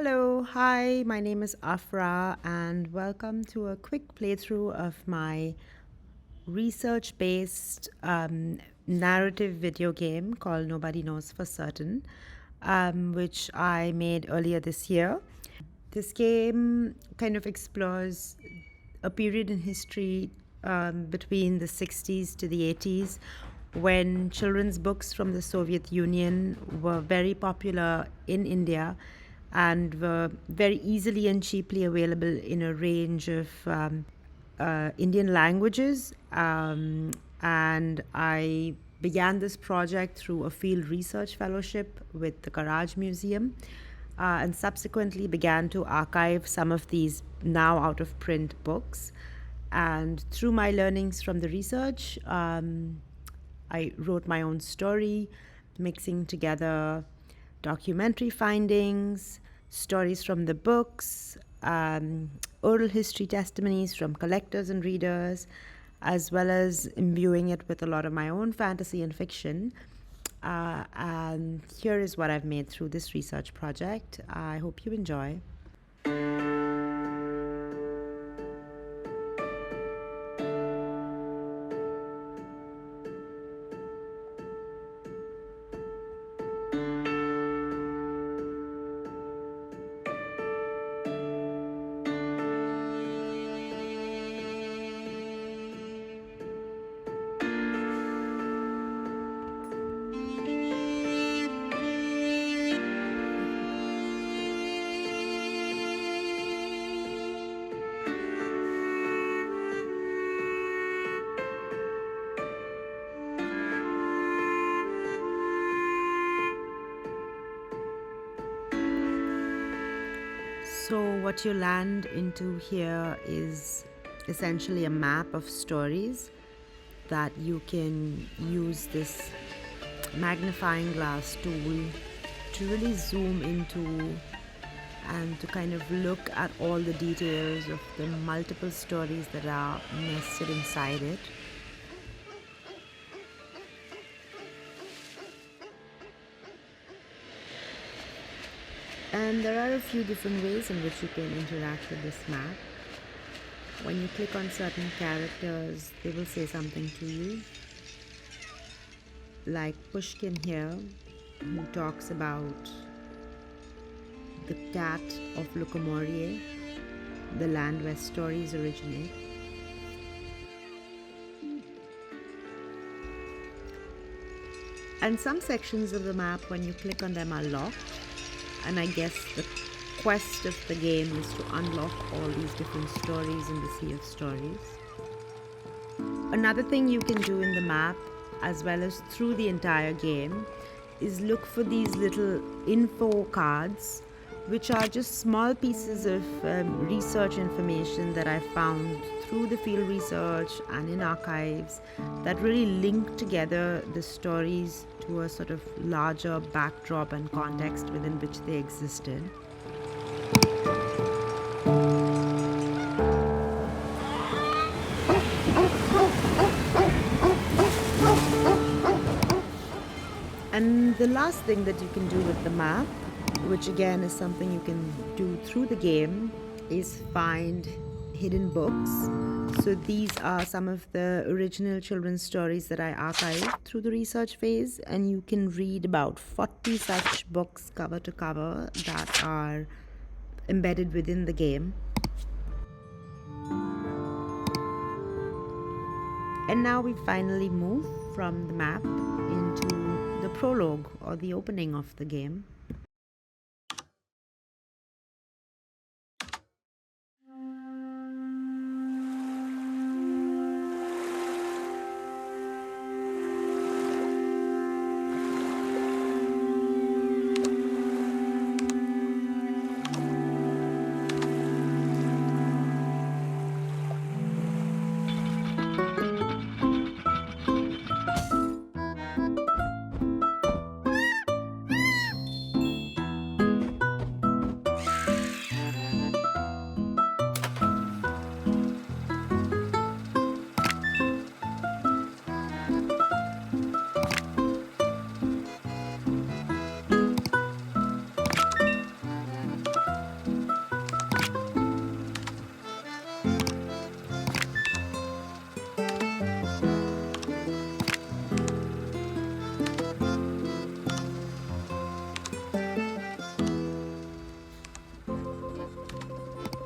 Hello, hi, my name is Afrah, and welcome to a quick playthrough of my research based narrative video game called Nobody Knows for Certain, which I made earlier this year. This game kind of explores a period in history between the 60s to the 80s when children's books from the Soviet Union were very popular in India and were very easily and cheaply available in a range of Indian languages. And I began this project through a field research fellowship with the Garage Museum, and subsequently began to archive some of these now out of print books. And through my learnings from the research, I wrote my own story, mixing together documentary findings, stories from the books, oral history testimonies from collectors and readers, as well as imbuing it with a lot of my own fantasy and fiction. And here is what I've made through this research project. I hope you enjoy. So, what you land into here is essentially a map of stories that you can use this magnifying glass tool to really zoom into and to kind of look at all the details of the multiple stories that are nested inside it. And there are a few different ways in which you can interact with this map. When you click on certain characters, they will say something to you. Like Pushkin here, who talks about the cat of Lukomorye, the land where stories originate. And some sections of the map, when you click on them, are locked. And I guess the quest of the game is to unlock all these different stories in the sea of stories. Another thing you can do in the map, as well as through the entire game, is look for these little info cards, which are just small pieces of research information that I found through the field research and in archives that really link together the stories to a sort of larger backdrop and context within which they existed. And the last thing that you can do with the map, which again is something you can do through the game, is find hidden books. So these are some of the original children's stories that I archived through the research phase, and you can read about 40 such books cover to cover that are embedded within the game. And now we finally move from the map into the prologue, or the opening of the game.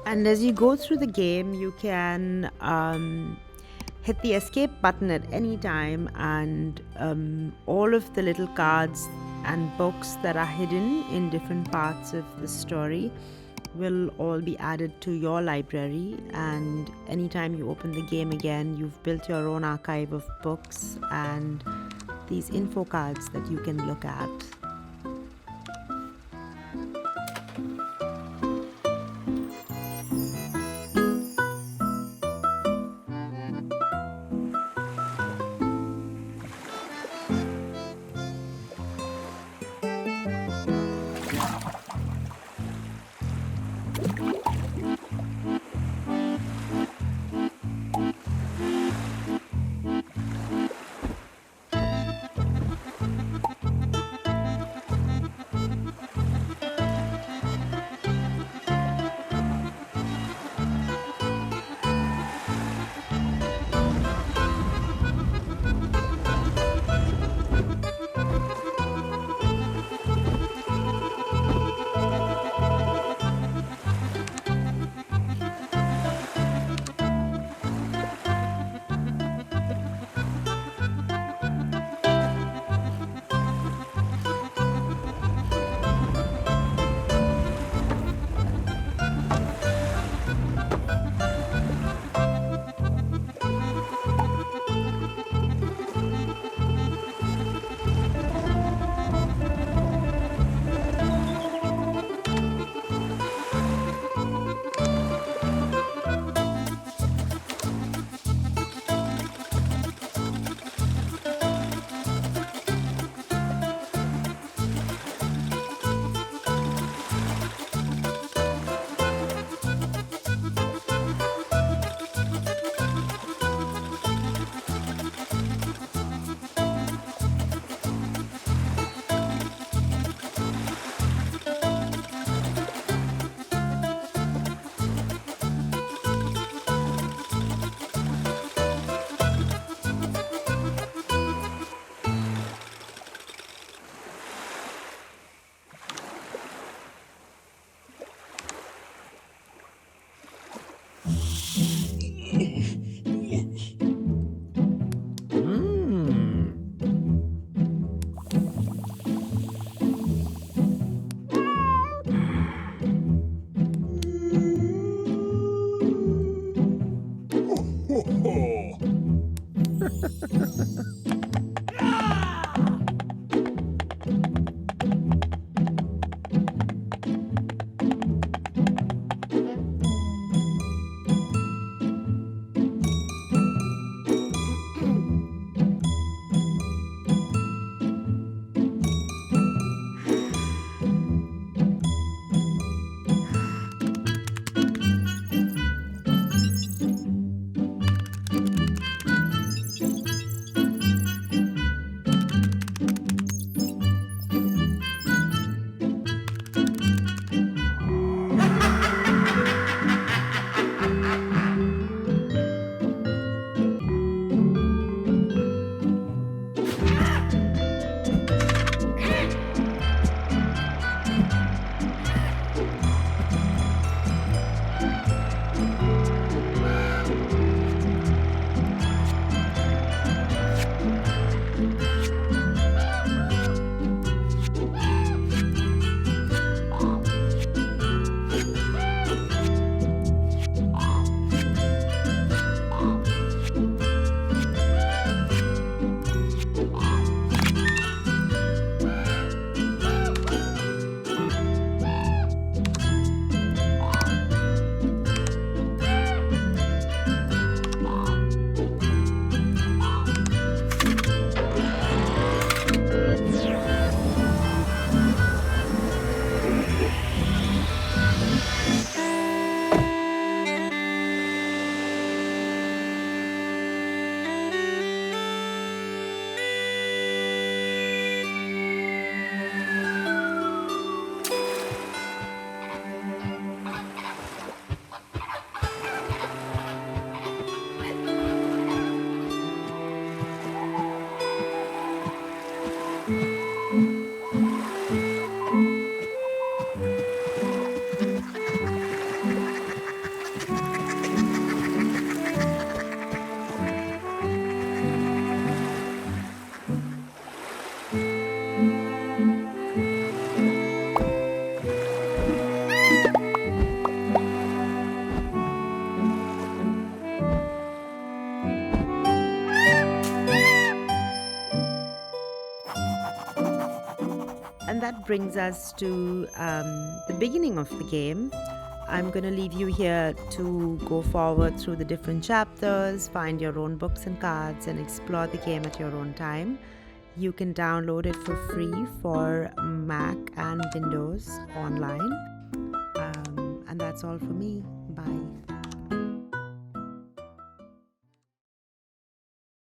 And as you go through the game, you can hit the escape button at any time, and all of the little cards and books that are hidden in different parts of the story will all be added to your library. And anytime you open the game again, you've built your own archive of books and these info cards that you can look at. brings us to the beginning of the game. I'm going to leave you here to go forward through the different chapters, find your own books and cards, and explore the game at your own time. You can download it for free for Mac and Windows online. And that's all for me. Bye.